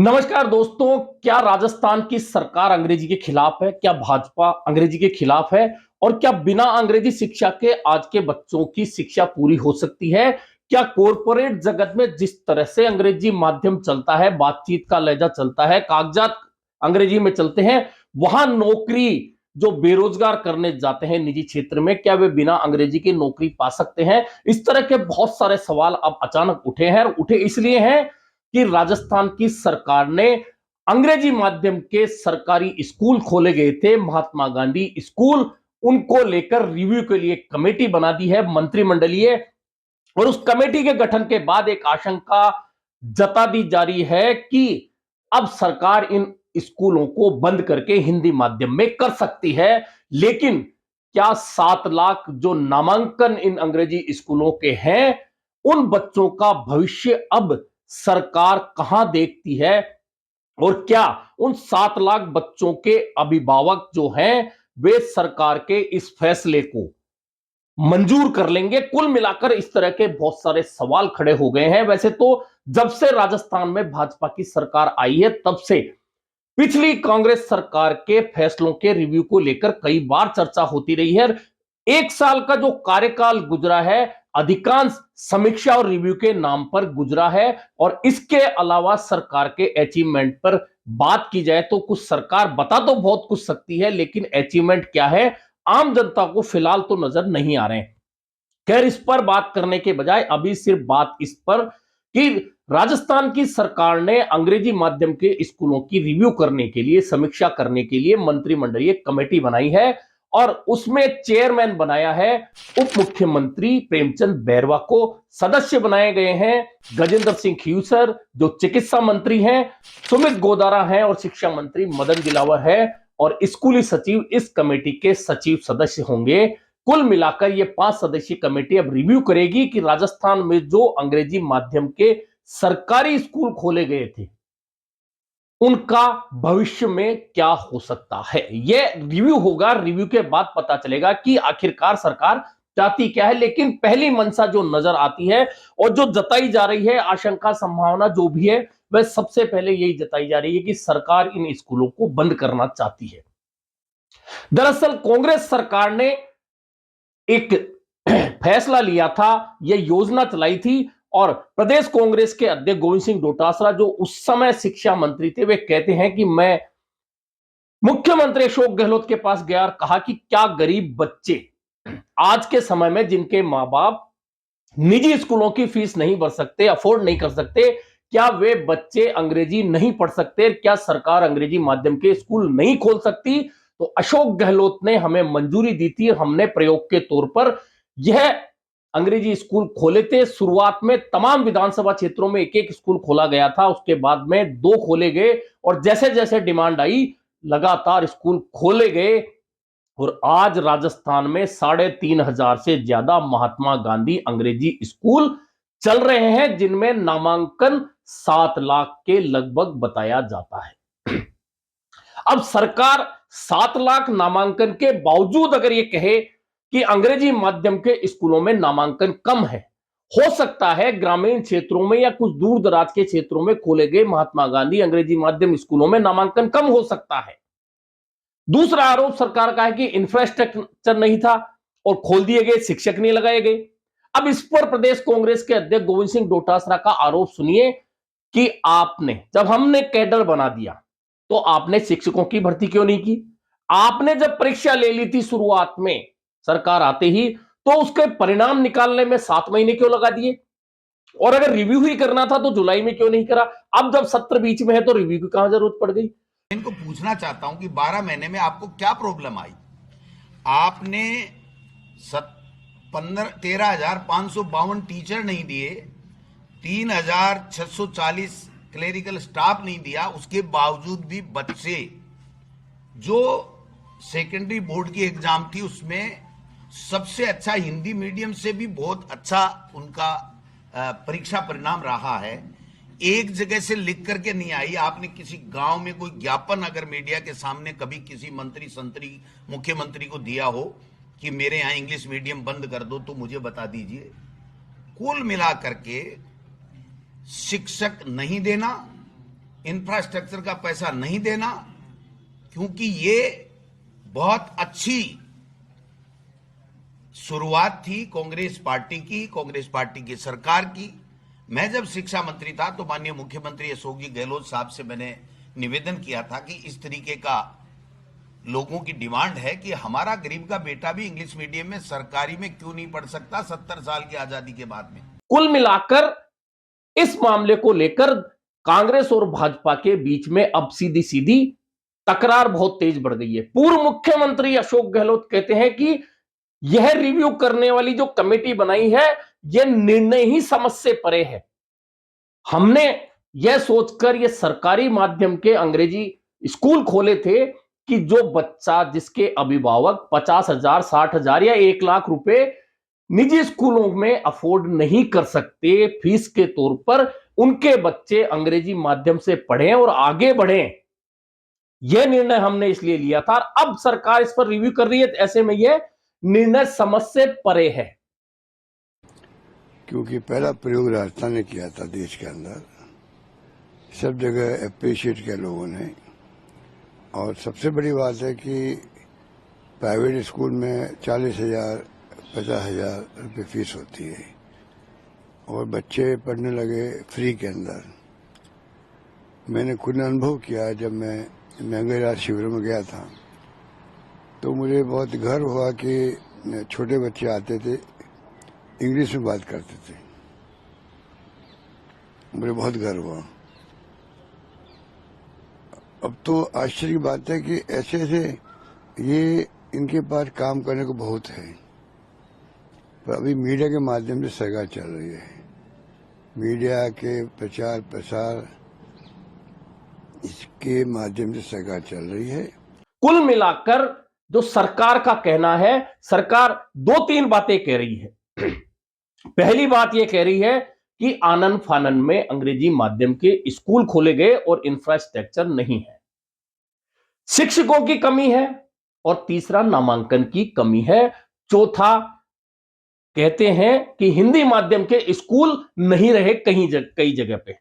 नमस्कार दोस्तों। क्या राजस्थान की सरकार अंग्रेजी के खिलाफ है? क्या भाजपा अंग्रेजी के खिलाफ है? और क्या बिना अंग्रेजी शिक्षा के आज के बच्चों की शिक्षा पूरी हो सकती है? क्या कॉरपोरेट जगत में जिस तरह से अंग्रेजी माध्यम चलता है, बातचीत का लहजा चलता है, कागजात अंग्रेजी में चलते हैं, वहां नौकरी जो बेरोजगार करने जाते हैं निजी क्षेत्र में, क्या वे बिना अंग्रेजी की नौकरी पा सकते हैं? इस तरह के बहुत सारे सवाल अब अचानक उठे हैं, और उठे इसलिए हैं कि राजस्थान की सरकार ने अंग्रेजी माध्यम के सरकारी स्कूल खोले गए थे, महात्मा गांधी स्कूल, उनको लेकर रिव्यू के लिए कमेटी बना दी है मंत्रिमंडलीय। और उस कमेटी के गठन के बाद एक आशंका जता दी जा रही है कि अब सरकार इन स्कूलों को बंद करके हिंदी माध्यम में कर सकती है। लेकिन क्या 7 लाख जो नामांकन इन अंग्रेजी स्कूलों के हैं, उन बच्चों का भविष्य अब सरकार कहां देखती है? और क्या उन 7 लाख बच्चों के अभिभावक जो हैं, वे सरकार के इस फैसले को मंजूर कर लेंगे? कुल मिलाकर इस तरह के बहुत सारे सवाल खड़े हो गए हैं। वैसे तो जब से राजस्थान में भाजपा की सरकार आई है, तब से पिछली कांग्रेस सरकार के फैसलों के रिव्यू को लेकर कई बार चर्चा होती रही है। 1 साल का जो कार्यकाल गुजरा है, अधिकांश समीक्षा और रिव्यू के नाम पर गुजरा है। और इसके अलावा सरकार के अचीवमेंट पर बात की जाए तो कुछ सरकार बता तो बहुत कुछ सकती है, लेकिन अचीवमेंट क्या है, आम जनता को फिलहाल तो नजर नहीं आ रहे हैं। खैर, इस पर बात करने के बजाय अभी सिर्फ बात इस पर कि राजस्थान की सरकार ने अंग्रेजी माध्यम के स्कूलों की रिव्यू करने के लिए, समीक्षा करने के लिए मंत्रिमंडलीय कमेटी बनाई है। और उसमें चेयरमैन बनाया है उप मुख्यमंत्री प्रेमचंद बैरवा को। सदस्य बनाए गए हैं गजेंद्र सिंह खीवसर जो चिकित्सा मंत्री हैं, सुमित गोदारा हैं, और शिक्षा मंत्री मदन दिलावर है। और स्कूली सचिव इस कमेटी के सचिव सदस्य होंगे। कुल मिलाकर ये 5 सदस्यीय कमेटी अब रिव्यू करेगी कि राजस्थान में जो अंग्रेजी माध्यम के सरकारी स्कूल खोले गए थे, उनका भविष्य में क्या हो सकता है। यह रिव्यू होगा, रिव्यू के बाद पता चलेगा कि आखिरकार सरकार चाहती क्या है। लेकिन पहली मंशा जो नजर आती है और जो जताई जा रही है, आशंका संभावना जो भी है, वह सबसे पहले यही जताई जा रही है कि सरकार इन स्कूलों को बंद करना चाहती है। दरअसल कांग्रेस सरकार ने एक फैसला लिया था, यह योजना चलाई थी। और प्रदेश कांग्रेस के अध्यक्ष गोविंद सिंह डोटासरा जो उस समय शिक्षा मंत्री थे, वे कहते हैं कि मैं मुख्यमंत्री अशोक गहलोत के पास गया और कहा कि क्या गरीब बच्चे आज के समय में, जिनके मां बाप निजी स्कूलों की फीस नहीं भर सकते, अफोर्ड नहीं कर सकते, क्या वे बच्चे अंग्रेजी नहीं पढ़ सकते? क्या सरकार अंग्रेजी माध्यम के स्कूल नहीं खोल सकती? तो अशोक गहलोत ने हमें मंजूरी दी थी, हमने प्रयोग के तौर पर यह अंग्रेजी स्कूल खोले थे। शुरुआत में तमाम विधानसभा क्षेत्रों में एक एक स्कूल खोला गया था, उसके बाद में 2 खोले गए, और जैसे जैसे डिमांड आई लगातार स्कूल खोले गए। और आज राजस्थान में 3,500 से ज्यादा महात्मा गांधी अंग्रेजी स्कूल चल रहे हैं, जिनमें नामांकन 7 लाख के लगभग बताया जाता है। अब सरकार 7 लाख नामांकन के बावजूद अगर यह कहे कि अंग्रेजी माध्यम के स्कूलों में नामांकन कम है, हो सकता है ग्रामीण क्षेत्रों में या कुछ दूर दराज के क्षेत्रों में खोले गए महात्मा गांधी अंग्रेजी माध्यम स्कूलों में नामांकन कम हो सकता है। दूसरा आरोप सरकार का है कि इंफ्रास्ट्रक्चर नहीं था और खोल दिए गए, शिक्षक नहीं लगाए गए। अब इस पर प्रदेश कांग्रेस के अध्यक्ष गोविंद सिंह डोटासरा का आरोप सुनिए कि आपने, जब हमने कैडर बना दिया, तो आपने शिक्षकों की भर्ती क्यों नहीं की? आपने जब परीक्षा ले ली थी शुरुआत में सरकार आते ही, तो उसके परिणाम निकालने में 7 महीने क्यों लगा दिए? और अगर रिव्यू ही करना था तो जुलाई में क्यों नहीं करा? अब जब सत्र बीच में है तो रिव्यू की कहां जरूरत पड़ गई? इनको पूछना चाहता हूं कि 12 महीने में आपको क्या प्रॉब्लम आई? आपने 13,552 टीचर नहीं दिए, 3,640 क्लेरिकल स्टाफ नहीं दिया, उसके बावजूद भी बच्चे, जो सेकेंडरी बोर्ड की एग्जाम थी उसमें सबसे अच्छा हिंदी मीडियम से भी बहुत अच्छा उनका परीक्षा परिणाम रहा है, एक जगह से लिख करके नहीं आई। आपने किसी गांव में कोई ज्ञापन अगर मीडिया के सामने कभी किसी मंत्री संतरी मुख्यमंत्री को दिया हो कि मेरे यहां इंग्लिश मीडियम बंद कर दो, तो मुझे बता दीजिए। कुल मिला करके शिक्षक नहीं देना, इंफ्रास्ट्रक्चर का पैसा नहीं देना, क्योंकि ये बहुत अच्छी शुरुआत थी कांग्रेस पार्टी की सरकार की। मैं जब शिक्षा मंत्री था तो माननीय मुख्यमंत्री अशोक जी गहलोत साहब से मैंने निवेदन किया था कि इस तरीके का लोगों की डिमांड है कि हमारा गरीब का बेटा भी इंग्लिश मीडियम में सरकारी में क्यों नहीं पढ़ सकता 70 साल की आजादी के बाद में। कुल मिलाकर इस मामले को लेकर कांग्रेस और भाजपा के बीच में अब सीधी सीधी तकरार बहुत तेज बढ़ गई है। पूर्व मुख्यमंत्री अशोक गहलोत कहते हैं कि यह रिव्यू करने वाली जो कमेटी बनाई है, यह निर्णय ही समझ से परे है। हमने यह सोचकर यह सरकारी माध्यम के अंग्रेजी स्कूल खोले थे कि जो बच्चा जिसके अभिभावक 50,000, 60,000 या 1 लाख रुपए निजी स्कूलों में अफोर्ड नहीं कर सकते फीस के तौर पर, उनके बच्चे अंग्रेजी माध्यम से पढ़ें और आगे बढ़ें। यह निर्णय हमने इसलिए लिया था। अब सरकार इस पर रिव्यू कर रही है, तो ऐसे में यह निर्णय समझ से परे है। क्योंकि पहला प्रयोग राजस्थान ने किया था देश के अंदर, सब जगह अप्रिशिएट किया लोगों ने। और सबसे बड़ी बात है कि प्राइवेट स्कूल में 40,000 50,000 रुपये फीस होती है और बच्चे पढ़ने लगे फ्री के अंदर। मैंने खुद अनुभव किया, जब मैं महंगे राज शिविरों में गया था तो मुझे बहुत गर्व हुआ कि छोटे बच्चे आते थे, इंग्लिश में बात करते थे। मुझे बहुत गर्व हुआ। अब तो आश्चर्य की बात है कि ऐसे ऐसे ये इनके पास काम करने को बहुत है, पर अभी मीडिया के माध्यम से सरकार चल रही है। मीडिया के प्रचार प्रसार इसके माध्यम से सरकार चल रही है। कुल मिलाकर जो सरकार का कहना है, सरकार 2-3 बातें कह रही है। पहली बात यह कह रही है कि आनन फानन में अंग्रेजी माध्यम के स्कूल खोले गए और इंफ्रास्ट्रक्चर नहीं है। शिक्षकों की कमी है और तीसरा नामांकन की कमी है। चौथा कहते हैं कि हिंदी माध्यम के स्कूल नहीं रहे कई जगह पे।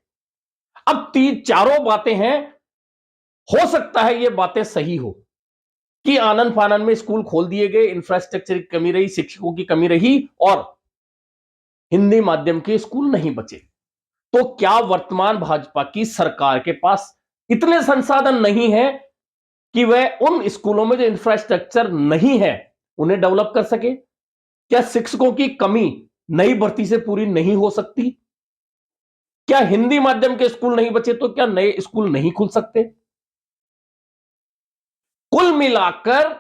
अब चारों बातें हैं। हो सकता है ये बातें सही हो कि आनन फानन में स्कूल खोल दिए गए, इंफ्रास्ट्रक्चर की कमी रही, शिक्षकों की कमी रही और हिंदी माध्यम के स्कूल नहीं बचे। तो क्या वर्तमान भाजपा की सरकार के पास इतने संसाधन नहीं है कि वह उन स्कूलों में जो इंफ्रास्ट्रक्चर नहीं है उन्हें डेवलप कर सके? क्या शिक्षकों की कमी नई भर्ती से पूरी नहीं हो सकती? क्या हिंदी माध्यम के स्कूल नहीं बचे तो क्या नए स्कूल नहीं खुल सकते? कुल मिलाकर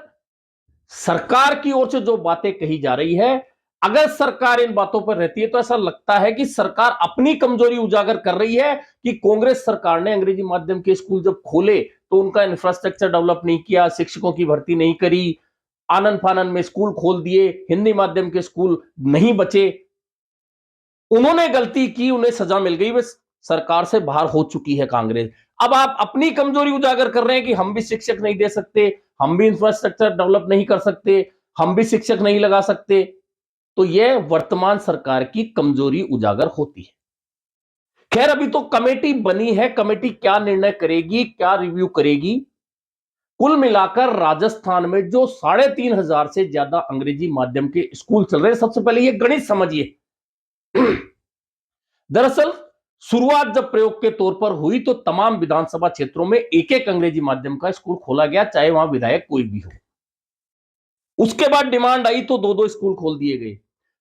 सरकार की ओर से जो बातें कही जा रही है, अगर सरकार इन बातों पर रहती है तो ऐसा लगता है कि सरकार अपनी कमजोरी उजागर कर रही है कि कांग्रेस सरकार ने अंग्रेजी माध्यम के स्कूल जब खोले तो उनका इंफ्रास्ट्रक्चर डेवलप नहीं किया, शिक्षकों की भर्ती नहीं करी, आनन फानन में स्कूल खोल दिए, हिंदी माध्यम के स्कूल नहीं बचे। उन्होंने गलती की, उन्हें सजा मिल गई, वे सरकार से बाहर हो चुकी है कांग्रेस। अब आप अपनी कमजोरी उजागर कर रहे हैं कि हम भी शिक्षक नहीं दे सकते, हम भी इंफ्रास्ट्रक्चर डेवलप नहीं कर सकते, हम भी शिक्षक नहीं लगा सकते। तो यह वर्तमान सरकार की कमजोरी उजागर होती है। खैर, अभी तो कमेटी बनी है, कमेटी क्या निर्णय करेगी, क्या रिव्यू करेगी। कुल मिलाकर राजस्थान में जो 3,500 से ज्यादा अंग्रेजी माध्यम के स्कूल चल रहे हैं, सबसे पहले यह गणित समझिए। दरअसल शुरुआत जब प्रयोग के तौर पर हुई तो तमाम विधानसभा क्षेत्रों में एक एक अंग्रेजी माध्यम का स्कूल खोला गया, चाहे वहां विधायक कोई भी हो। उसके बाद डिमांड आई तो 2-2 स्कूल खोल दिए गए।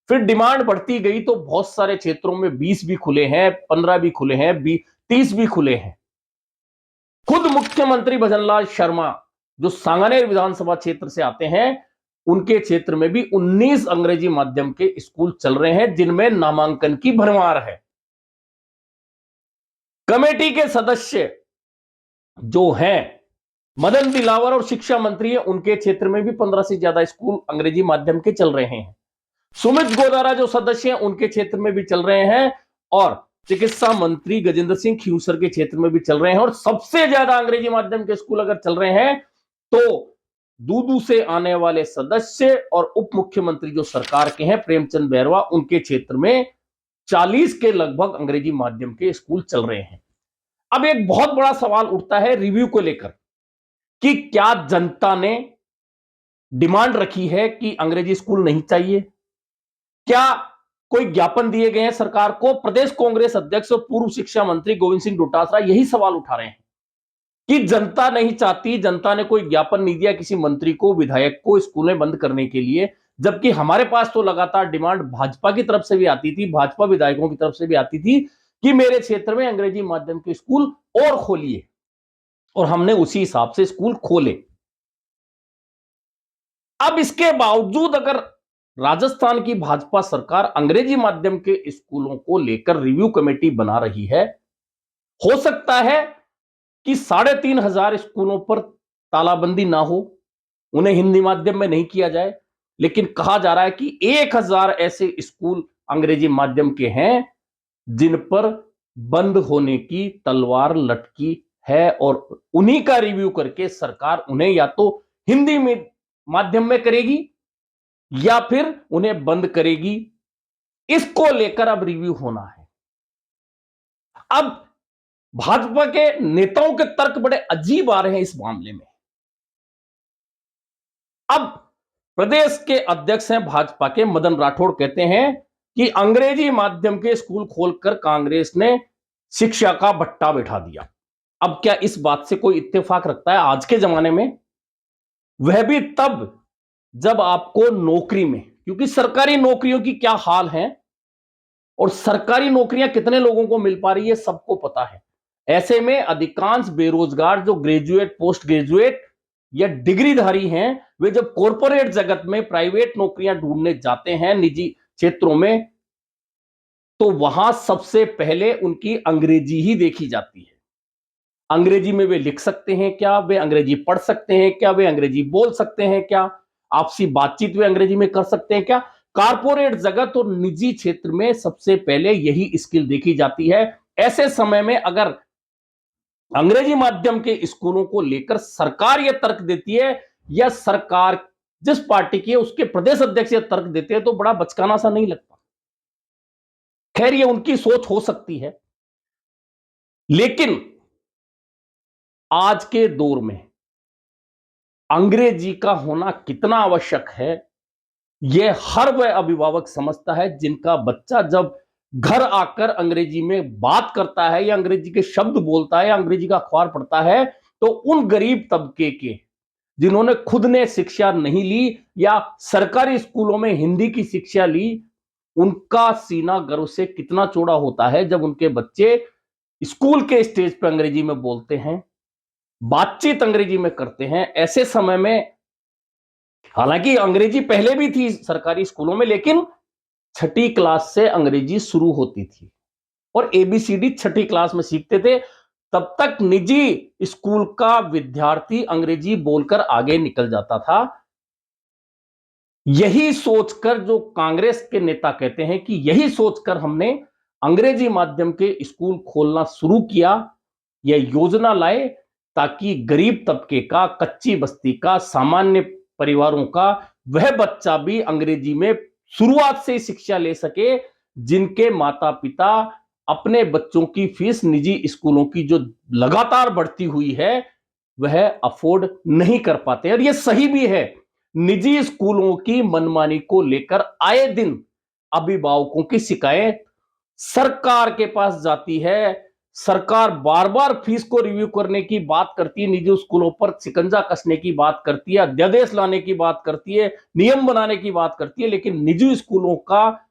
फिर डिमांड बढ़ती गई तो बहुत सारे क्षेत्रों में 20 भी खुले हैं, 15 भी खुले हैं, 30 भी खुले हैं। खुद मुख्यमंत्री भजनलाल शर्मा जो सांगानेर विधानसभा क्षेत्र से आते हैं, उनके क्षेत्र में भी 19 अंग्रेजी माध्यम के स्कूल चल रहे हैं जिनमें नामांकन की भरमार है। कमेटी के सदस्य जो हैं मदन दिलावर और शिक्षा मंत्री है, उनके क्षेत्र में भी 15 से ज्यादा स्कूल अंग्रेजी माध्यम के चल रहे हैं। सुमित गोदारा जो सदस्य हैं उनके क्षेत्र में भी चल रहे हैं और चिकित्सा मंत्री गजेंद्र सिंह खींवसर के क्षेत्र में भी चल रहे हैं। और सबसे ज्यादा अंग्रेजी माध्यम के स्कूल अगर चल रहे हैं तो दूदू से आने वाले सदस्य और उप मुख्यमंत्री जो सरकार के हैं प्रेमचंद बैरवा, उनके क्षेत्र में 40 के लगभग अंग्रेजी माध्यम के स्कूल चल रहे हैं। अब एक बहुत बड़ा सवाल उठता है रिव्यू को लेकर कि क्या जनता ने डिमांड रखी है कि अंग्रेजी स्कूल नहीं चाहिए? क्या कोई ज्ञापन दिए गए हैं सरकार को? प्रदेश कांग्रेस अध्यक्ष और पूर्व शिक्षा मंत्री गोविंद सिंह डोटासरा यही सवाल उठा रहे हैं कि जनता नहीं चाहती, जनता ने कोई ज्ञापन नहीं दिया किसी मंत्री को, विधायक को स्कूलें बंद करने के लिए, जबकि हमारे पास तो लगातार डिमांड भाजपा की तरफ से भी आती थी, भाजपा विधायकों की तरफ से भी आती थी कि मेरे क्षेत्र में अंग्रेजी माध्यम के स्कूल और खोलिए, और हमने उसी हिसाब से स्कूल खोले। अब इसके बावजूद अगर राजस्थान की भाजपा सरकार अंग्रेजी माध्यम के स्कूलों को लेकर रिव्यू कमेटी बना रही है, हो सकता है कि 3,500 स्कूलों पर तालाबंदी ना हो, उन्हें हिंदी माध्यम में नहीं किया जाए, लेकिन कहा जा रहा है कि 1,000 ऐसे स्कूल अंग्रेजी माध्यम के हैं जिन पर बंद होने की तलवार लटकी है, और उन्हीं का रिव्यू करके सरकार उन्हें या तो हिंदी में माध्यम में करेगी या फिर उन्हें बंद करेगी। इसको लेकर अब रिव्यू होना है। अब भाजपा के नेताओं के तर्क बड़े अजीब आ रहे हैं इस मामले में। अब प्रदेश के अध्यक्ष हैं भाजपा के मदन राठौड़, कहते हैं कि अंग्रेजी माध्यम के स्कूल खोलकर कांग्रेस ने शिक्षा का भट्टा बैठा दिया। अब क्या इस बात से कोई इत्तेफाक रखता है आज के जमाने में? वह भी तब जब आपको नौकरी में, क्योंकि सरकारी नौकरियों की क्या हाल है और सरकारी नौकरियां कितने लोगों को मिल पा रही है सबको पता है। ऐसे में अधिकांश बेरोजगार जो ग्रेजुएट, पोस्ट ग्रेजुएट या डिग्रीधारी हैं, वे जब कॉरपोरेट जगत में प्राइवेट नौकरियां ढूंढने जाते हैं निजी क्षेत्रों में, तो वहां सबसे पहले उनकी अंग्रेजी ही देखी जाती है। अंग्रेजी में वे लिख सकते हैं क्या, वे अंग्रेजी पढ़ सकते हैं क्या, वे अंग्रेजी बोल सकते हैं क्या, आपसी बातचीत वे अंग्रेजी में कर सकते हैं क्या। कारपोरेट जगत और निजी क्षेत्र में सबसे पहले यही स्किल देखी जाती है। ऐसे समय में अगर अंग्रेजी माध्यम के स्कूलों को लेकर सरकार यह तर्क देती है, या सरकार जिस पार्टी की है उसके प्रदेश अध्यक्ष यह तर्क देते हैं, तो बड़ा बचकाना सा नहीं लगता। खैर, ये उनकी सोच हो सकती है, लेकिन आज के दौर में अंग्रेजी का होना कितना आवश्यक है, यह हर वह अभिभावक समझता है जिनका बच्चा जब घर आकर अंग्रेजी में बात करता है या अंग्रेजी के शब्द बोलता है या अंग्रेजी का अखबार पढ़ता है, तो उन गरीब तबके के जिन्होंने खुद ने शिक्षा नहीं ली या सरकारी स्कूलों में हिंदी की शिक्षा ली, उनका सीना गर्व से कितना चौड़ा होता है जब उनके बच्चे स्कूल के स्टेज पर अंग्रेजी में बोलते हैं, बातचीत अंग्रेजी में करते हैं। ऐसे समय में हालांकि अंग्रेजी पहले भी थी सरकारी स्कूलों में, लेकिन 6ठी क्लास से अंग्रेजी शुरू होती थी और एबीसीडी 6ठी क्लास में सीखते थे। तब तक निजी स्कूल का विद्यार्थी अंग्रेजी बोलकर आगे निकल जाता था। यही सोचकर जो कांग्रेस के नेता कहते हैं कि यही सोचकर हमने अंग्रेजी माध्यम के स्कूल खोलना शुरू किया, यह योजना लाए ताकि गरीब तबके का, कच्ची बस्ती का, सामान्य परिवारों का वह बच्चा भी अंग्रेजी में शुरुआत से शिक्षा ले सके जिनके माता पिता अपने बच्चों की फीस निजी स्कूलों की जो लगातार बढ़ती हुई है वह अफोर्ड नहीं कर पाते। और यह सही भी है, निजी स्कूलों की मनमानी को लेकर आए दिन अभिभावकों की शिकायत सरकार के पास जाती है। सरकार बार बार फीस को रिव्यू करने की बात करती है, निजी स्कूलों पर शिकंजा कसने की बात करती है, अध्यादेश लाने की बात करती है, नियम बनाने की बात करती है, लेकिन निजी स्कूलों का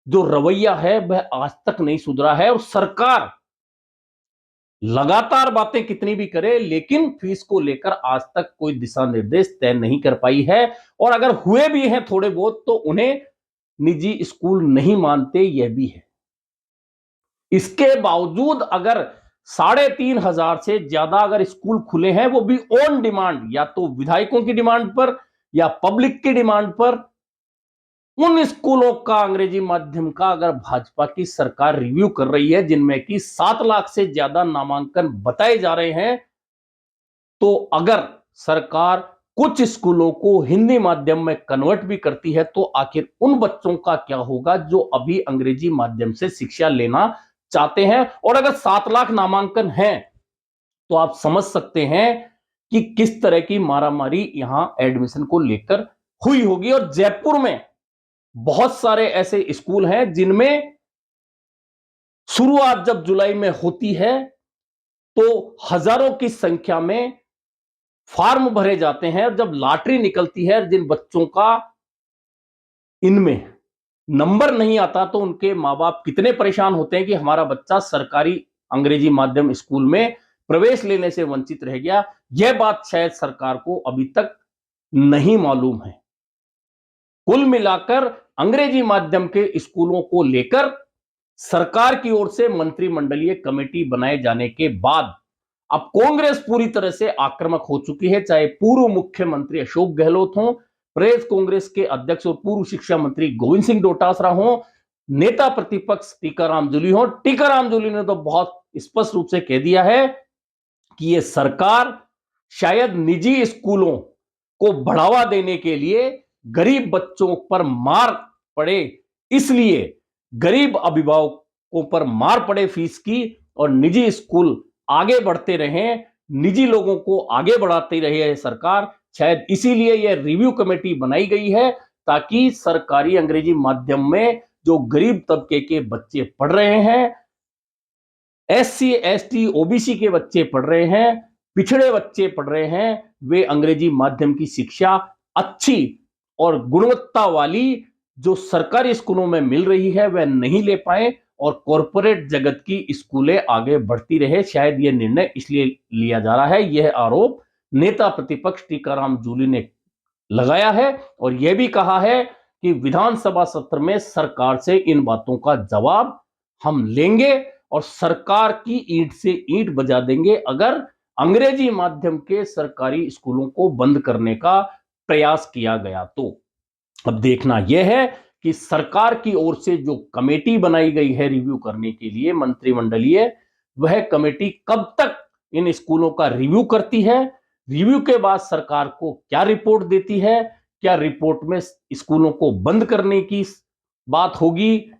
जो रवैया है वह आज तक नहीं सुधरा है। और सरकार लगातार बातें कितनी भी करे, लेकिन फीस को लेकर आज तक कोई दिशा निर्देश तय नहीं कर पाई है, और अगर हुए भी हैं थोड़े बहुत तो उन्हें निजी स्कूल नहीं मानते, यह भी है। इसके बावजूद अगर 3,500 से ज्यादा अगर स्कूल खुले हैं, वो भी ऑन डिमांड, या तो विधायकों की डिमांड पर या पब्लिक की डिमांड पर, उन स्कूलों का अंग्रेजी माध्यम का अगर भाजपा की सरकार रिव्यू कर रही है जिनमें कि 7 लाख से ज्यादा नामांकन बताए जा रहे हैं, तो अगर सरकार कुछ स्कूलों को हिंदी माध्यम में कन्वर्ट भी करती है, तो आखिर उन बच्चों का क्या होगा जो अभी अंग्रेजी माध्यम से शिक्षा लेना चाहते हैं। और अगर 7 लाख नामांकन हैं तो आप समझ सकते हैं कि किस तरह की मारामारी यहां एडमिशन को लेकर हुई होगी। और जयपुर में बहुत सारे ऐसे स्कूल हैं जिनमें शुरुआत जब जुलाई में होती है तो हजारों की संख्या में फॉर्म भरे जाते हैं, और जब लॉटरी निकलती है जिन बच्चों का इनमें नंबर नहीं आता तो उनके मां बाप कितने परेशान होते हैं कि हमारा बच्चा सरकारी अंग्रेजी माध्यम स्कूल में प्रवेश लेने से वंचित रह गया। यह बात शायद सरकार को अभी तक नहीं मालूम है। कुल मिलाकर अंग्रेजी माध्यम के स्कूलों को लेकर सरकार की ओर से मंत्रिमंडलीय कमेटी बनाए जाने के बाद अब कांग्रेस पूरी तरह से आक्रामक हो चुकी है। चाहे पूर्व मुख्यमंत्री अशोक गहलोत हो, प्रदेश कांग्रेस के अध्यक्ष और पूर्व शिक्षा मंत्री गोविंद सिंह डोटासरा हो, नेता प्रतिपक्ष टीकाराम जूली हो। टीकाराम जूली ने तो बहुत स्पष्ट रूप से कह दिया है कि यह सरकार शायद निजी स्कूलों को बढ़ावा देने के लिए गरीब बच्चों पर मार पड़े, इसलिए गरीब अभिभावकों पर मार पड़े फीस की, और निजी स्कूल आगे बढ़ते रहें, निजी लोगों को आगे बढ़ाती रही है सरकार। शायद इसीलिए यह रिव्यू कमेटी बनाई गई है ताकि सरकारी अंग्रेजी माध्यम में जो गरीब तबके के बच्चे पढ़ रहे हैं, एससी एसटी ओबीसी के बच्चे पढ़ रहे हैं, पिछड़े बच्चे पढ़ रहे हैं, वे अंग्रेजी माध्यम की शिक्षा अच्छी और गुणवत्ता वाली जो सरकारी स्कूलों में मिल रही है वह नहीं ले पाए, और कॉरपोरेट जगत की स्कूलें आगे बढ़ती रहे। शायद यह निर्णय इसलिए लिया जा रहा है। यह आरोप नेता प्रतिपक्ष टीकाराम जूली ने लगाया है, और यह भी कहा है कि विधानसभा सत्र में सरकार से इन बातों का जवाब हम लेंगे और सरकार की ईंट से ईंट बजा देंगे अगर अंग्रेजी माध्यम के सरकारी स्कूलों को बंद करने का प्रयास किया गया तो। अब देखना यह है कि सरकार की ओर से जो कमेटी बनाई गई है रिव्यू करने के लिए मंत्रिमंडलीय, वह कमेटी कब तक इन स्कूलों का रिव्यू करती है, रिव्यू के बाद सरकार को क्या रिपोर्ट देती है, क्या रिपोर्ट में स्कूलों को बंद करने की बात होगी,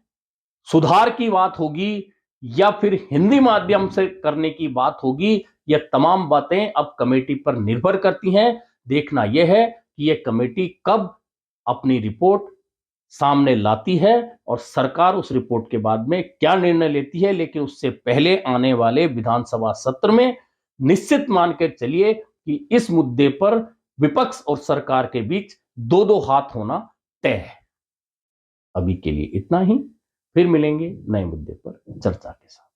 सुधार की बात होगी, या फिर हिंदी माध्यम से करने की बात होगी। यह तमाम बातें अब कमेटी पर निर्भर करती हैं। देखना यह है कि यह कमेटी कब अपनी रिपोर्ट सामने लाती है और सरकार उस रिपोर्ट के बाद में क्या निर्णय लेती है। लेकिन उससे पहले आने वाले विधानसभा सत्र में निश्चित मान के चलिए कि इस मुद्दे पर विपक्ष और सरकार के बीच दो दो हाथ होना तय है। अभी के लिए इतना ही, फिर मिलेंगे नए मुद्दे पर चर्चा के साथ।